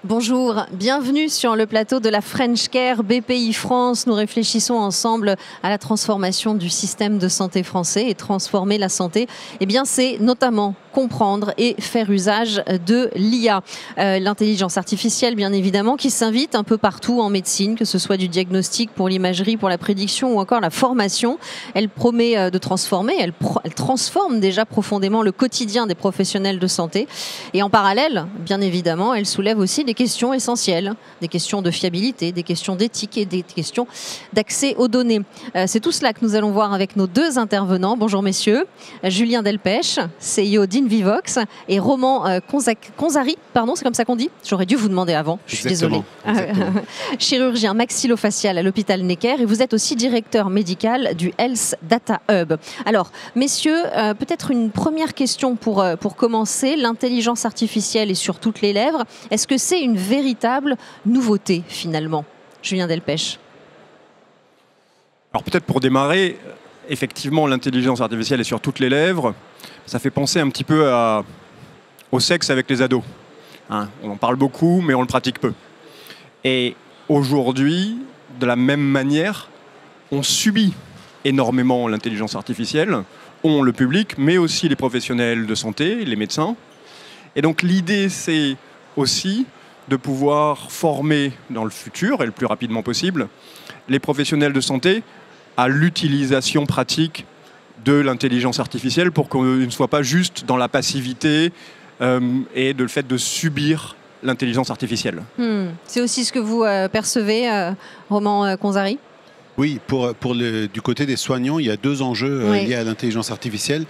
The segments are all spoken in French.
Bonjour, bienvenue sur le plateau de la French Care BPI France. Nous réfléchissons ensemble à la transformation du système de santé français et transformer la santé. Eh bien, c'est notamment comprendre et faire usage de l'IA, l'intelligence artificielle bien évidemment, qui s'invite un peu partout en médecine, que ce soit du diagnostic pour l'imagerie, pour la prédiction ou encore la formation. Elle promet de transformer, elle transforme déjà profondément le quotidien des professionnels de santé. Et en parallèle, bien évidemment, elle soulève aussi des questions essentielles, des questions de fiabilité, des questions d'éthique et des questions d'accès aux données. C'est tout cela que nous allons voir avec nos deux intervenants. Bonjour messieurs, Julien Delpech, CEO d'Invivox, et Roman Konzari, pardon, c'est comme ça qu'on dit? J'aurais dû vous demander avant, je suis désolée. Chirurgien maxillofacial à l'hôpital Necker, et vous êtes aussi directeur médical du Health Data Hub. Alors, messieurs, peut-être une première question pour commencer. L'intelligence artificielle est sur toutes les lèvres. Est-ce que c'est une véritable nouveauté, finalement? Julien Delpech. Alors peut-être pour démarrer, effectivement, l'intelligence artificielle est sur toutes les lèvres. Ça fait penser un petit peu au sexe avec les ados. Hein, on en parle beaucoup, mais on le pratique peu. Et aujourd'hui, de la même manière, on subit énormément l'intelligence artificielle. On, le public, mais aussi les professionnels de santé, les médecins. Et donc l'idée, c'est aussi de pouvoir former dans le futur, et le plus rapidement possible, les professionnels de santé à l'utilisation pratique de l'intelligence artificielle pour qu'on ne soit pas juste dans la passivité et de le fait de subir l'intelligence artificielle. C'est aussi ce que vous percevez, Roman Konzari? Oui, du côté des soignants, il y a deux enjeux liés à l'intelligence artificielle.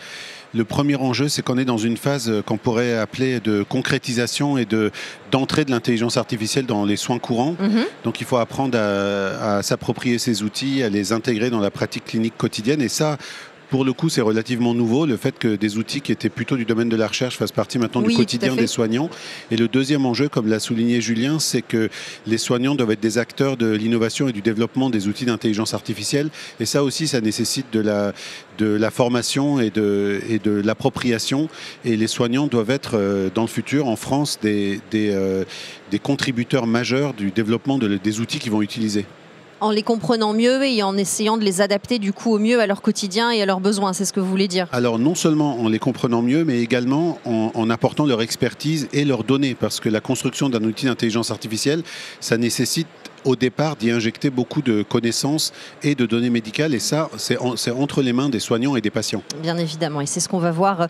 Le premier enjeu, c'est qu'on est dans une phase qu'on pourrait appeler de concrétisation et d'entrée de l'intelligence artificielle dans les soins courants. Donc il faut apprendre à s'approprier ces outils, à les intégrer dans la pratique clinique quotidienne. Et ça, pour le coup, c'est relativement nouveau, le fait que des outils qui étaient plutôt du domaine de la recherche fassent partie maintenant du quotidien des soignants. Et le deuxième enjeu, comme l'a souligné Julien, c'est que les soignants doivent être des acteurs de l'innovation et du développement des outils d'intelligence artificielle. Et ça aussi, ça nécessite de la formation et de l'appropriation. Et les soignants doivent être, dans le futur, en France, des contributeurs majeurs du développement des outils qu'ils vont utiliser. En les comprenant mieux et en essayant de les adapter du coup au mieux à leur quotidien et à leurs besoins, c'est ce que vous voulez dire? Alors non seulement en les comprenant mieux, mais également en apportant leur expertise et leurs données, parce que la construction d'un outil d'intelligence artificielle, ça nécessite au départ d'y injecter beaucoup de connaissances et de données médicales, et ça, c'est entre les mains des soignants et des patients. Bien évidemment, et c'est ce qu'on va voir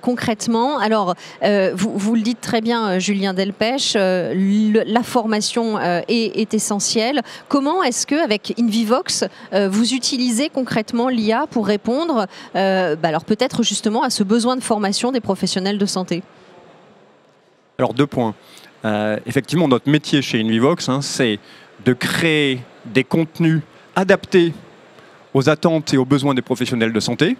concrètement. Alors, vous le dites très bien, Julien Delpech, la formation est essentielle. Comment est-ce qu'avec Invivox, vous utilisez concrètement l'IA pour répondre, alors peut-être justement à ce besoin de formation des professionnels de santé? Alors, deux points. Effectivement, notre métier chez Invivox, c'est de créer des contenus adaptés aux attentes et aux besoins des professionnels de santé.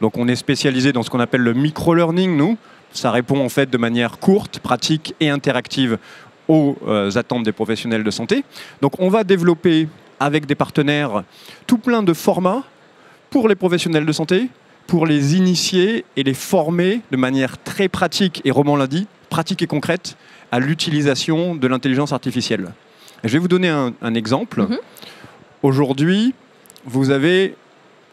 Donc on est spécialisé dans ce qu'on appelle le micro-learning, nous. Ça répond en fait de manière courte, pratique et interactive aux attentes des professionnels de santé. Donc on va développer avec des partenaires tout plein de formats pour les professionnels de santé, pour les initier et les former de manière très pratique, et Roman l'a dit, pratique et concrète, à l'utilisation de l'intelligence artificielle. Je vais vous donner un exemple. Aujourd'hui, vous avez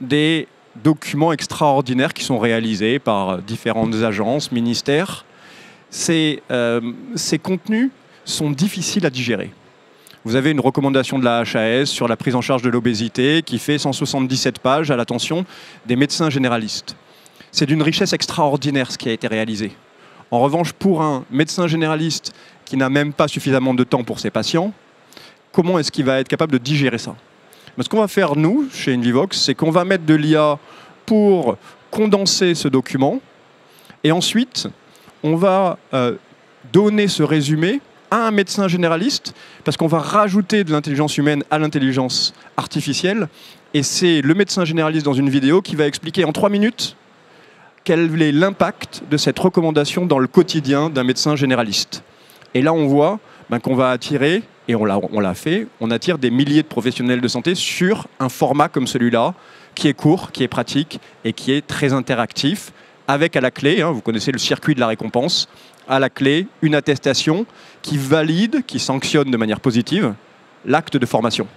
des documents extraordinaires qui sont réalisés par différentes agences, ministères. Ces contenus sont difficiles à digérer. Vous avez une recommandation de la HAS sur la prise en charge de l'obésité qui fait 177 pages à l'attention des médecins généralistes. C'est d'une richesse extraordinaire ce qui a été réalisé. En revanche, pour un médecin généraliste qui n'a même pas suffisamment de temps pour ses patients, comment est-ce qu'il va être capable de digérer ça? Ce qu'on va faire, nous, chez Invivox, c'est qu'on va mettre de l'IA pour condenser ce document, et ensuite, on va donner ce résumé à un médecin généraliste, parce qu'on va rajouter de l'intelligence humaine à l'intelligence artificielle, et c'est le médecin généraliste dans une vidéo qui va expliquer en 3 minutes quel est l'impact de cette recommandation dans le quotidien d'un médecin généraliste. Et là, on voit qu'on va attirer, et on l'a fait, on attire des milliers de professionnels de santé sur un format comme celui-là, qui est court, qui est pratique et qui est très interactif, avec à la clé, vous connaissez le circuit de la récompense, à la clé, une attestation qui valide, qui sanctionne de manière positive l'acte de formation.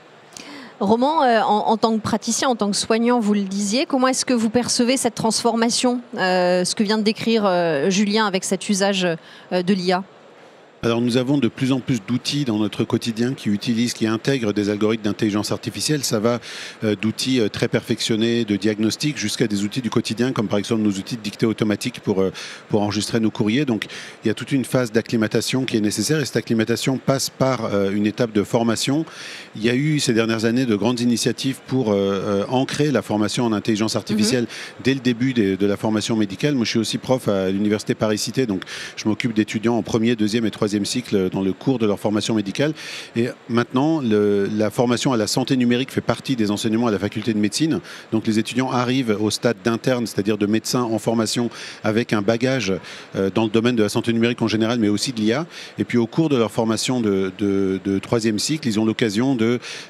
Roman, en tant que praticien, en tant que soignant, vous le disiez, comment est-ce que vous percevez cette transformation, ce que vient de décrire Julien avec cet usage de l'IA ? Alors nous avons de plus en plus d'outils dans notre quotidien qui intègrent des algorithmes d'intelligence artificielle. Ça va d'outils très perfectionnés de diagnostic jusqu'à des outils du quotidien, comme par exemple nos outils de dictée automatique pour enregistrer nos courriers. Donc il y a toute une phase d'acclimatation qui est nécessaire et cette acclimatation passe par une étape de formation. Il y a eu ces dernières années de grandes initiatives pour ancrer la formation en intelligence artificielle dès le début de la formation médicale. Moi je suis aussi prof à l'université Paris-Cité, donc je m'occupe d'étudiants en premier, deuxième et troisième cycle dans le cours de leur formation médicale. Et maintenant, la formation à la santé numérique fait partie des enseignements à la faculté de médecine. Donc les étudiants arrivent au stade d'interne, c'est-à-dire de médecin en formation avec un bagage dans le domaine de la santé numérique en général, mais aussi de l'IA. Et puis au cours de leur formation de troisième cycle, ils ont l'occasion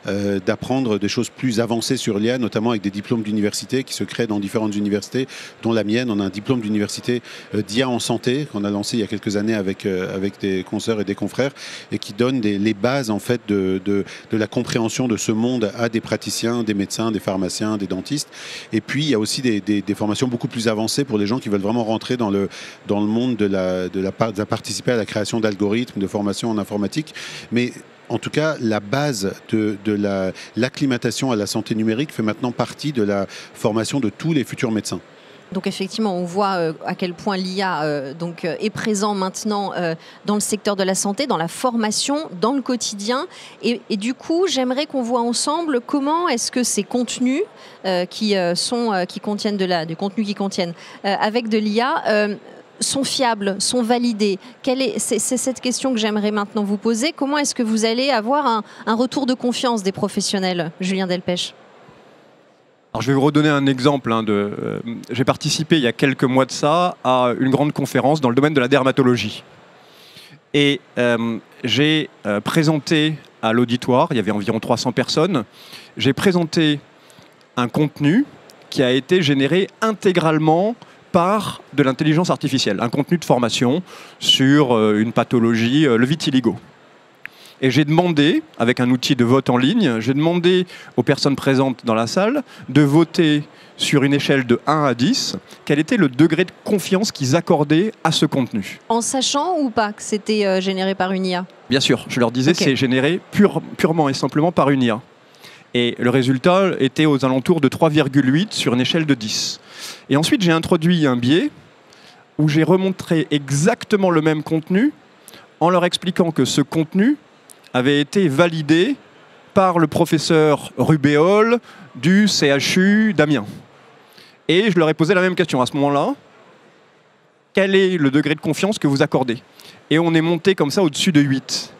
d'apprendre des choses plus avancées sur l'IA, notamment avec des diplômes d'université qui se créent dans différentes universités, dont la mienne. On a un diplôme d'université d'IA en santé qu'on a lancé il y a quelques années avec des consoeurs et des confrères et qui donne les bases en fait de la compréhension de ce monde à des praticiens, des médecins, des pharmaciens, des dentistes. Et puis il y a aussi des formations beaucoup plus avancées pour les gens qui veulent vraiment rentrer dans le monde de participer à la création d'algorithmes, de formation en informatique. Mais en tout cas, la base de l'acclimatation à la santé numérique fait maintenant partie de la formation de tous les futurs médecins. Donc effectivement, on voit à quel point l'IA est présent maintenant dans le secteur de la santé, dans la formation, dans le quotidien. Et du coup, j'aimerais qu'on voit ensemble comment est-ce que ces contenus qui contiennent du contenu qui contiennent avec de l'IA sont fiables, sont validés. C'est cette question que j'aimerais maintenant vous poser. Comment est-ce que vous allez avoir un retour de confiance des professionnels, Julien Delpech ? Alors, je vais vous redonner un exemple. J'ai participé il y a quelques mois de ça à une grande conférence dans le domaine de la dermatologie. Et j'ai présenté à l'auditoire, il y avait environ 300 personnes, j'ai présenté un contenu qui a été généré intégralement par de l'intelligence artificielle, un contenu de formation sur une pathologie, le vitiligo. Et j'ai demandé, avec un outil de vote en ligne, j'ai demandé aux personnes présentes dans la salle de voter sur une échelle de 1 à 10, quel était le degré de confiance qu'ils accordaient à ce contenu. En sachant ou pas que c'était généré par une IA ? Bien sûr, je leur disais c'est généré purement et simplement par une IA. Et le résultat était aux alentours de 3,8 sur une échelle de 10. Et ensuite, j'ai introduit un biais où j'ai remontré exactement le même contenu en leur expliquant que ce contenu avait été validé par le professeur Rubéol du CHU d'Amiens. Et je leur ai posé la même question à ce moment-là. Quel est le degré de confiance que vous accordez ? Et on est monté comme ça au-dessus de 8.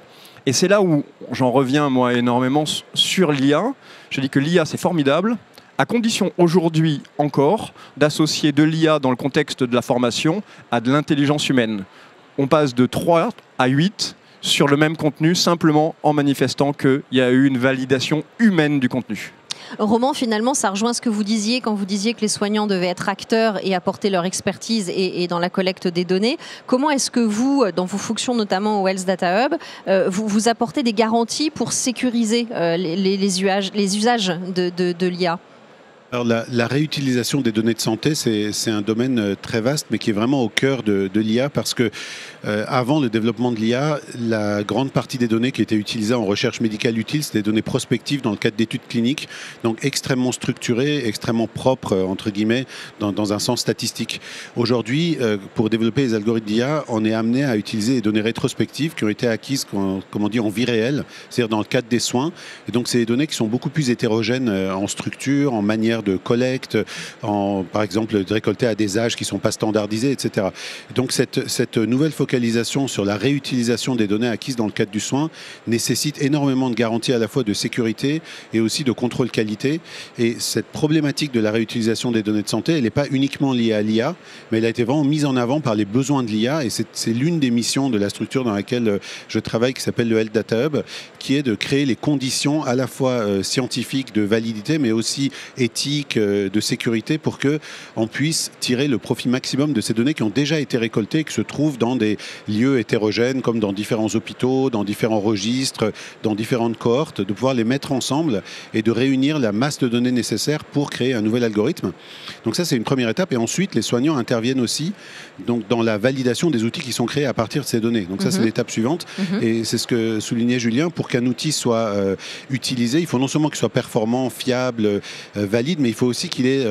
Et c'est là où j'en reviens, moi, énormément sur l'IA. Je dis que l'IA, c'est formidable, à condition aujourd'hui encore d'associer de l'IA dans le contexte de la formation à de l'intelligence humaine. On passe de 3 à 8 sur le même contenu, simplement en manifestant qu'il y a eu une validation humaine du contenu. Roman, finalement, ça rejoint ce que vous disiez quand vous disiez que les soignants devaient être acteurs et apporter leur expertise et dans la collecte des données. Comment est-ce que vous, dans vos fonctions notamment au Health Data Hub, vous apportez des garanties pour sécuriser les usages de l'IA ? Alors la réutilisation des données de santé, c'est un domaine très vaste, mais qui est vraiment au cœur de l'IA, parce que avant le développement de l'IA, la grande partie des données qui étaient utilisées en recherche médicale utile, c'était des données prospectives dans le cadre d'études cliniques, donc extrêmement structurées, extrêmement propres, entre guillemets, dans un sens statistique. Aujourd'hui, pour développer les algorithmes d'IA, on est amené à utiliser des données rétrospectives qui ont été acquises, comme on dit, en vie réelle, c'est-à-dire dans le cadre des soins. Et donc, c'est des données qui sont beaucoup plus hétérogènes en structure, en manière de collecte, par exemple, de récolter à des âges qui ne sont pas standardisés, etc. Donc, cette nouvelle focalisation sur la réutilisation des données acquises dans le cadre du soin nécessite énormément de garanties à la fois de sécurité et aussi de contrôle qualité. Et cette problématique de la réutilisation des données de santé, elle n'est pas uniquement liée à l'IA, mais elle a été vraiment mise en avant par les besoins de l'IA. Et c'est l'une des missions de la structure dans laquelle je travaille, qui s'appelle le Health Data Hub, qui est de créer les conditions à la fois scientifiques de validité, mais aussi éthiques, éthique, de sécurité pour qu'on puisse tirer le profit maximum de ces données qui ont déjà été récoltées et qui se trouvent dans des lieux hétérogènes comme dans différents hôpitaux, dans différents registres, dans différentes cohortes, de pouvoir les mettre ensemble et de réunir la masse de données nécessaire pour créer un nouvel algorithme. Donc ça, c'est une première étape. Et ensuite, les soignants interviennent aussi donc, dans la validation des outils qui sont créés à partir de ces données. Donc ça, c'est l'étape suivante. Et c'est ce que soulignait Julien. Pour qu'un outil soit utilisé, il faut non seulement qu'il soit performant, fiable, valide, mais il faut aussi qu'il ait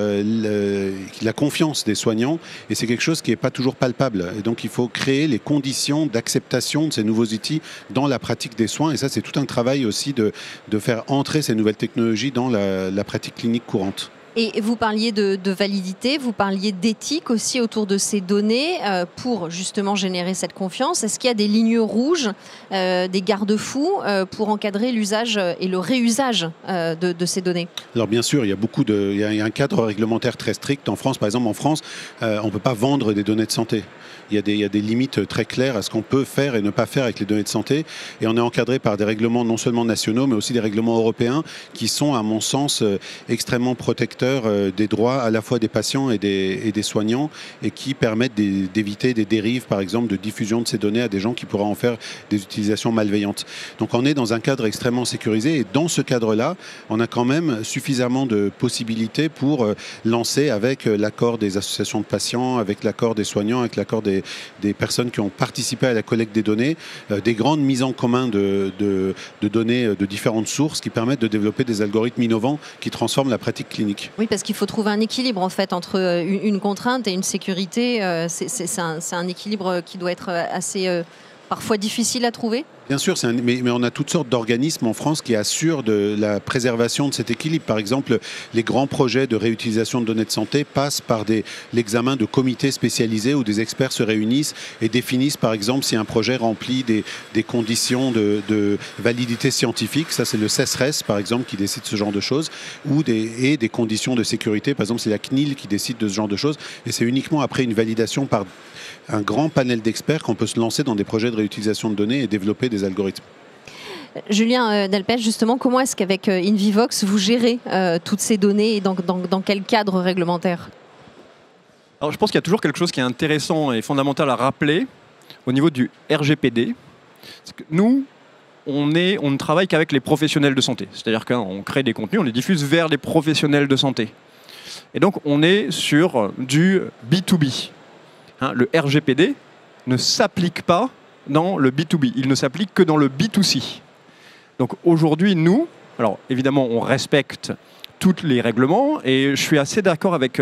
la confiance des soignants. Et c'est quelque chose qui n'est pas toujours palpable. Et donc, il faut créer les conditions d'acceptation de ces nouveaux outils dans la pratique des soins. Et ça, c'est tout un travail aussi de faire entrer ces nouvelles technologies dans la pratique clinique courante. Et vous parliez de validité, vous parliez d'éthique aussi autour de ces données pour justement générer cette confiance. Est-ce qu'il y a des lignes rouges, des garde-fous pour encadrer l'usage et le réusage de ces données? Alors bien sûr, il y a un cadre réglementaire très strict en France. Par exemple, en France, on ne peut pas vendre des données de santé. Il y a des limites très claires à ce qu'on peut faire et ne pas faire avec les données de santé. Et on est encadré par des règlements non seulement nationaux, mais aussi des règlements européens qui sont, à mon sens, extrêmement protecteurs des droits à la fois des patients et des soignants et qui permettent d'éviter des dérives, par exemple, de diffusion de ces données à des gens qui pourraient en faire des utilisations malveillantes. Donc on est dans un cadre extrêmement sécurisé et dans ce cadre-là, on a quand même suffisamment de possibilités pour lancer avec l'accord des associations de patients, avec l'accord des soignants, avec l'accord des personnes qui ont participé à la collecte des données, des grandes mises en commun de données de différentes sources qui permettent de développer des algorithmes innovants qui transforment la pratique clinique. Oui, parce qu'il faut trouver un équilibre en fait entre une contrainte et une sécurité. C'est un équilibre qui doit être assez parfois difficile à trouver. Bien sûr, mais on a toutes sortes d'organismes en France qui assurent de la préservation de cet équilibre. Par exemple, les grands projets de réutilisation de données de santé passent par l'examen de comités spécialisés où des experts se réunissent et définissent, par exemple, si un projet remplit des conditions de validité scientifique. Ça, c'est le CESRES, par exemple, qui décide ce genre de choses, ou des conditions de sécurité. Par exemple, c'est la CNIL qui décide de ce genre de choses. Et c'est uniquement après une validation par un grand panel d'experts qu'on peut se lancer dans des projets de réutilisation de données et développer des algorithmes. Julien Delpech, justement, comment est-ce qu'avec InVivox, vous gérez toutes ces données et dans quel cadre réglementaire? Alors, je pense qu'il y a toujours quelque chose qui est intéressant et fondamental à rappeler au niveau du RGPD. C'est que nous, on ne travaille qu'avec les professionnels de santé. C'est-à-dire qu'on crée des contenus, on les diffuse vers les professionnels de santé. Et donc, on est sur du B2B. Le RGPD ne s'applique pas dans le B2B, il ne s'applique que dans le B2C. Donc aujourd'hui, nous, alors évidemment, on respecte tous les règlements et je suis assez d'accord avec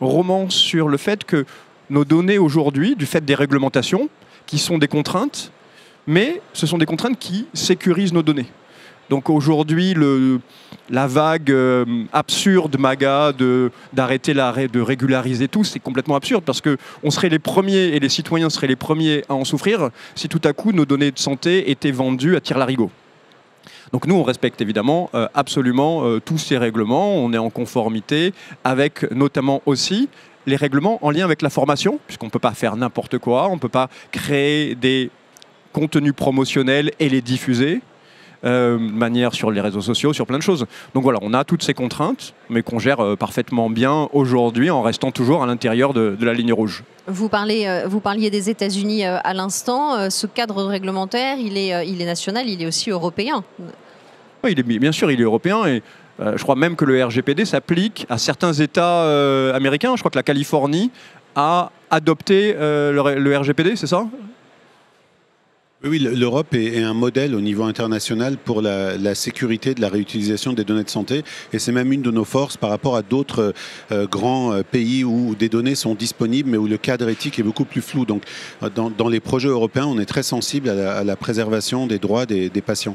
Roman sur le fait que nos données aujourd'hui, du fait des réglementations, qui sont des contraintes, mais ce sont des contraintes qui sécurisent nos données. Donc aujourd'hui, la vague absurde MAGA d'arrêter de régulariser tout, c'est complètement absurde parce qu'on serait les premiers et les citoyens seraient les premiers à en souffrir si tout à coup nos données de santé étaient vendues à tire-larigot. Donc nous, on respecte évidemment absolument tous ces règlements, on est en conformité avec notamment aussi les règlements en lien avec la formation, puisqu'on ne peut pas faire n'importe quoi, on ne peut pas créer des contenus promotionnels et les diffuser. De manière sur les réseaux sociaux, sur plein de choses. Donc voilà, on a toutes ces contraintes, mais qu'on gère parfaitement bien aujourd'hui en restant toujours à l'intérieur de la ligne rouge. Vous parliez des États-Unis à l'instant. Ce cadre réglementaire, il est national, il est aussi européen. Oui, bien sûr, il est européen et je crois même que le RGPD s'applique à certains États américains. Je crois que la Californie a adopté le RGPD, c'est ça ? Oui, l'Europe est un modèle au niveau international pour la sécurité de la réutilisation des données de santé et c'est même une de nos forces par rapport à d'autres grands pays où des données sont disponibles mais où le cadre éthique est beaucoup plus flou. Donc dans les projets européens, on est très sensible à la préservation des droits des patients.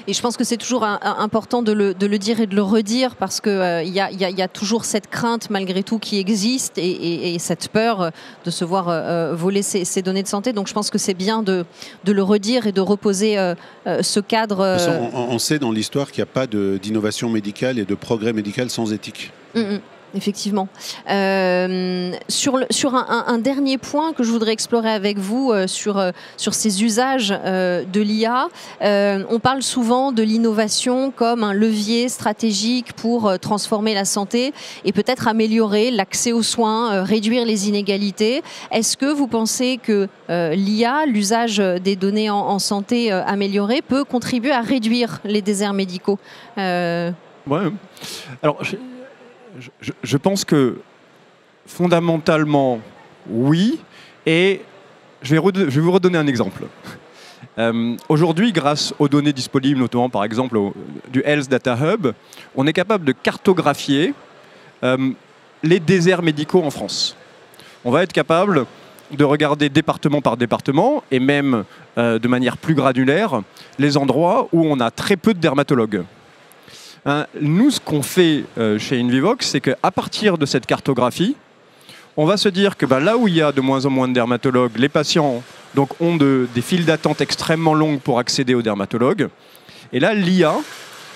Et je pense que c'est toujours important de le dire et de le redire parce qu'il y a toujours cette crainte malgré tout qui existe et cette peur de se voir voler ces données de santé. Donc je pense que c'est bien de le redire et de reposer ce cadre. De toute façon, on sait dans l'histoire qu'il n'y a pas d'innovation médicale et de progrès médical sans éthique. Effectivement. Sur un dernier point que je voudrais explorer avec vous, sur ces usages de l'IA, on parle souvent de l'innovation comme un levier stratégique pour transformer la santé et peut-être améliorer l'accès aux soins, réduire les inégalités. Est-ce que vous pensez que l'IA, l'usage des données en santé améliorées, peut contribuer à réduire les déserts médicaux? Ouais. Alors, je pense que fondamentalement, oui. Et je vais vous redonner un exemple. Aujourd'hui, grâce aux données disponibles, notamment par exemple du Health Data Hub, on est capable de cartographier les déserts médicaux en France. On va être capable de regarder département par département et même de manière plus granulaire les endroits où on a très peu de dermatologues. Nous, ce qu'on fait chez Invivox, c'est qu'à partir de cette cartographie, on va se dire que là où il y a de moins en moins de dermatologues, les patients donc, ont des files d'attente extrêmement longues pour accéder aux dermatologues. Et là, l'IA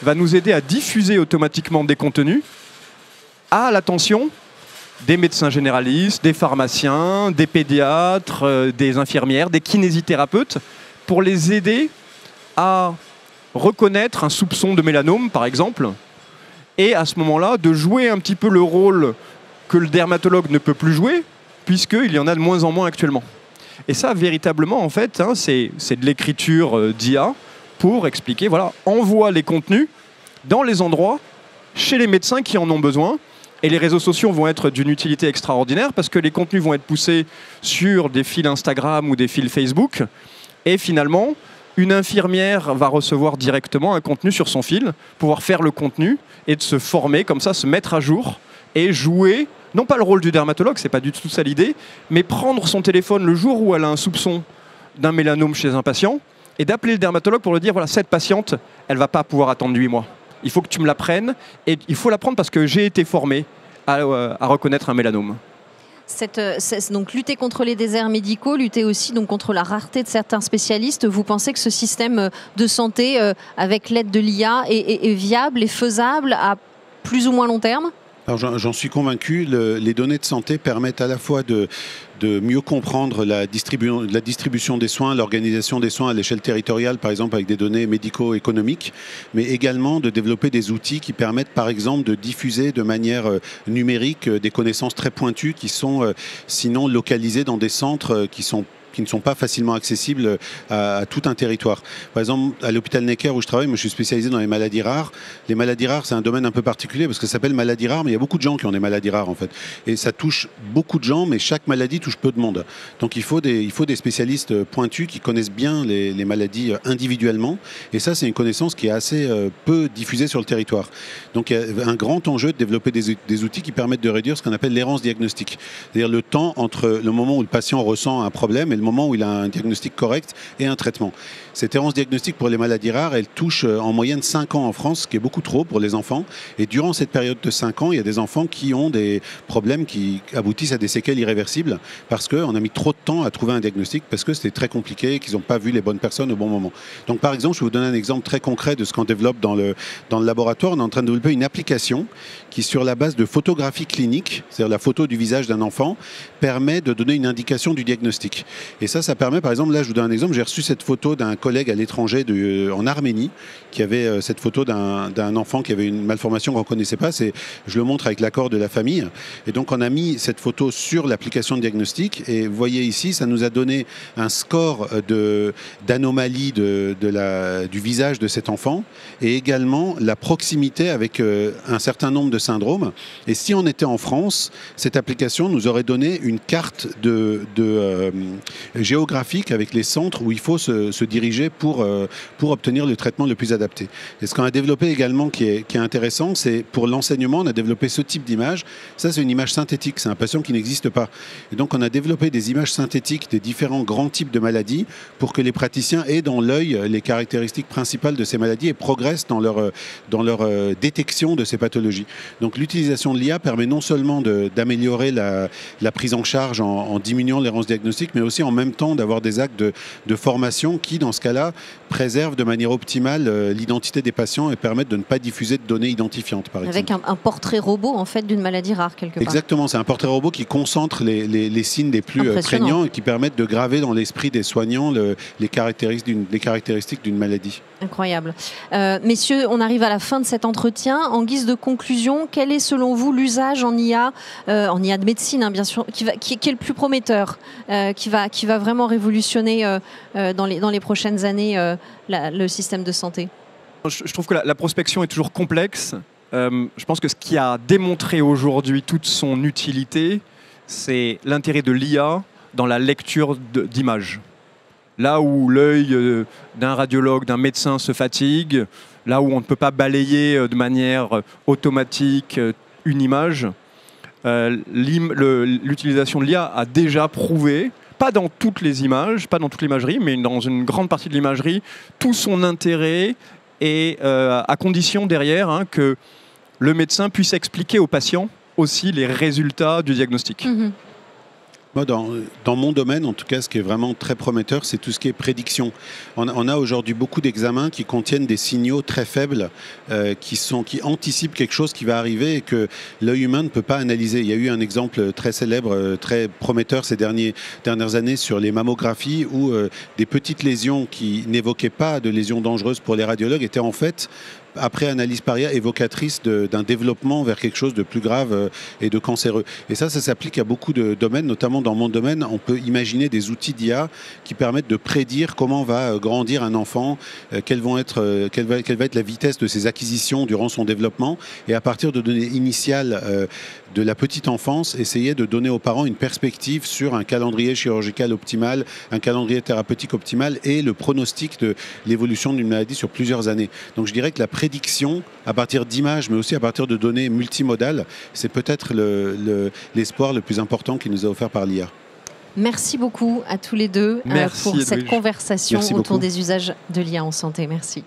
va nous aider à diffuser automatiquement des contenus à l'attention des médecins généralistes, des pharmaciens, des pédiatres, des infirmières, des kinésithérapeutes, pour les aider à reconnaître un soupçon de mélanome, par exemple, et à ce moment-là, de jouer un petit peu le rôle que le dermatologue ne peut plus jouer, puisqu'il y en a de moins en moins actuellement. Et ça, véritablement, en fait, c'est de l'écriture d'IA pour expliquer, voilà, envoie les contenus dans les endroits, chez les médecins qui en ont besoin. Et les réseaux sociaux vont être d'une utilité extraordinaire parce que les contenus vont être poussés sur des fils Instagram ou des fils Facebook. Et finalement, une infirmière va recevoir directement un contenu sur son fil, pouvoir faire le contenu et de se former, comme ça, se mettre à jour et jouer, non pas le rôle du dermatologue, c'est pas du tout ça l'idée, mais prendre son téléphone le jour où elle a un soupçon d'un mélanome chez un patient et d'appeler le dermatologue pour lui dire, voilà, cette patiente, elle va pas pouvoir attendre 8 mois. Il faut que tu me la prennes et il faut la prendre parce que j'ai été formé à reconnaître un mélanome. Donc lutter contre les déserts médicaux, lutter aussi donc contre la rareté de certains spécialistes. Vous pensez que ce système de santé, avec l'aide de l'IA, est viable et faisable à plus ou moins long terme ? Alors j'en suis convaincu, les données de santé permettent à la fois de mieux comprendre la distribution des soins, l'organisation des soins à l'échelle territoriale, par exemple avec des données médico-économiques, mais également de développer des outils qui permettent par exemple de diffuser de manière numérique des connaissances très pointues qui sont sinon localisées dans des centres qui ne sont pas facilement accessibles à tout un territoire. Par exemple, à l'hôpital Necker où je travaille, moi je suis spécialisé dans les maladies rares. Les maladies rares, c'est un domaine un peu particulier parce que ça s'appelle maladie rare, mais il y a beaucoup de gens qui ont des maladies rares en fait. Et ça touche beaucoup de gens, mais chaque maladie touche peu de monde. Donc il faut des spécialistes pointus qui connaissent bien les maladies individuellement. Et ça, c'est une connaissance qui est assez peu diffusée sur le territoire. Donc il y a un grand enjeu de développer des outils qui permettent de réduire ce qu'on appelle l'errance diagnostique. C'est-à-dire le temps entre le moment où le patient ressent un problème et le moment où il a un diagnostic correct et un traitement. Cette errance diagnostique pour les maladies rares, elle touche en moyenne 5 ans en France, ce qui est beaucoup trop pour les enfants. Et durant cette période de 5 ans, il y a des enfants qui ont des problèmes qui aboutissent à des séquelles irréversibles parce qu'on a mis trop de temps à trouver un diagnostic, parce que c'était très compliqué, qu'ils n'ont pas vu les bonnes personnes au bon moment. Donc par exemple, je vais vous donner un exemple très concret de ce qu'on développe dans le laboratoire. On est en train de développer une application qui, sur la base de photographie clinique, c'est-à-dire la photo du visage d'un enfant, permet de donner une indication du diagnostic. Et ça permet, par exemple, là je vous donne un exemple, j'ai reçu cette photo d'un collègue à l'étranger en Arménie qui avait cette photo d'un enfant qui avait une malformation qu'on ne connaissait pas. Je le montre avec l'accord de la famille. Et donc on a mis cette photo sur l'application de diagnostic et vous voyez ici, ça nous a donné un score d'anomalie du visage de cet enfant et également la proximité avec un certain nombre de syndromes. Et si on était en France, cette application nous aurait donné une carte géographique avec les centres où il faut se diriger pour obtenir le traitement le plus adapté. Et ce qu'on a développé également qui est intéressant, c'est pour l'enseignement, on a développé ce type d'image. Ça, c'est une image synthétique, c'est un patient qui n'existe pas. Et donc, on on a développé des images synthétiques des différents grands types de maladies pour que les praticiens aient dans l'œil les caractéristiques principales de ces maladies et progressent dans leur détection de ces pathologies. Donc l'utilisation de l'IA permet non seulement d'améliorer la prise en charge en diminuant l'errance diagnostique, mais aussi en même temps d'avoir des actes de formation qui, dans ce cas-là, préservent de manière optimale l'identité des patients et permettent de ne pas diffuser de données identifiantes, par exemple. Avec un portrait robot, en fait, d'une maladie rare, quelque part. Exactement, c'est un portrait robot qui concentre les signes les plus prégnants et qui permettent de graver dans l'esprit des soignants les caractéristiques d'une maladie. Incroyable. Messieurs, on arrive à la fin de cet entretien. En guise de conclusion, quel est selon vous l'usage en IA de médecine, hein, bien sûr, qui est le plus prometteur, qui va vraiment révolutionner dans les prochaines années le système de santé? Je trouve que la prospection est toujours complexe. Je pense que ce qui a démontré aujourd'hui toute son utilité, c'est l'intérêt de l'IA dans la lecture d'images. Là où l'œil d'un radiologue, d'un médecin se fatigue, là où on ne peut pas balayer de manière automatique une image, l'utilisation de l'IA a déjà prouvé, pas dans toutes les images, pas dans toute l'imagerie, mais dans une grande partie de l'imagerie, tout son intérêt, et à condition derrière que le médecin puisse expliquer au patient aussi les résultats du diagnostic. Mmh. Moi, dans mon domaine, en tout cas, ce qui est vraiment très prometteur, c'est tout ce qui est prédiction. On a aujourd'hui beaucoup d'examens qui contiennent des signaux très faibles, qui anticipent quelque chose qui va arriver et que l'œil humain ne peut pas analyser. Il y a eu un exemple très célèbre, très prometteur ces dernières années sur les mammographies où des petites lésions qui n'évoquaient pas de lésions dangereuses pour les radiologues étaient en fait, après analyse par IA, évocatrice d'un développement vers quelque chose de plus grave et de cancéreux. Et ça s'applique à beaucoup de domaines, notamment dans mon domaine. On peut imaginer des outils d'IA qui permettent de prédire comment va grandir un enfant, quelle va être la vitesse de ses acquisitions durant son développement, et à partir de données initiales de la petite enfance, essayer de donner aux parents une perspective sur un calendrier chirurgical optimal, un calendrier thérapeutique optimal et le pronostic de l'évolution d'une maladie sur plusieurs années. Donc je dirais que la prédiction, à partir d'images, mais aussi à partir de données multimodales, c'est peut-être l'espoir le plus important qui nous est offert par l'IA. Merci beaucoup à tous les deux pour cette conversation autour des usages de l'IA en santé. Merci.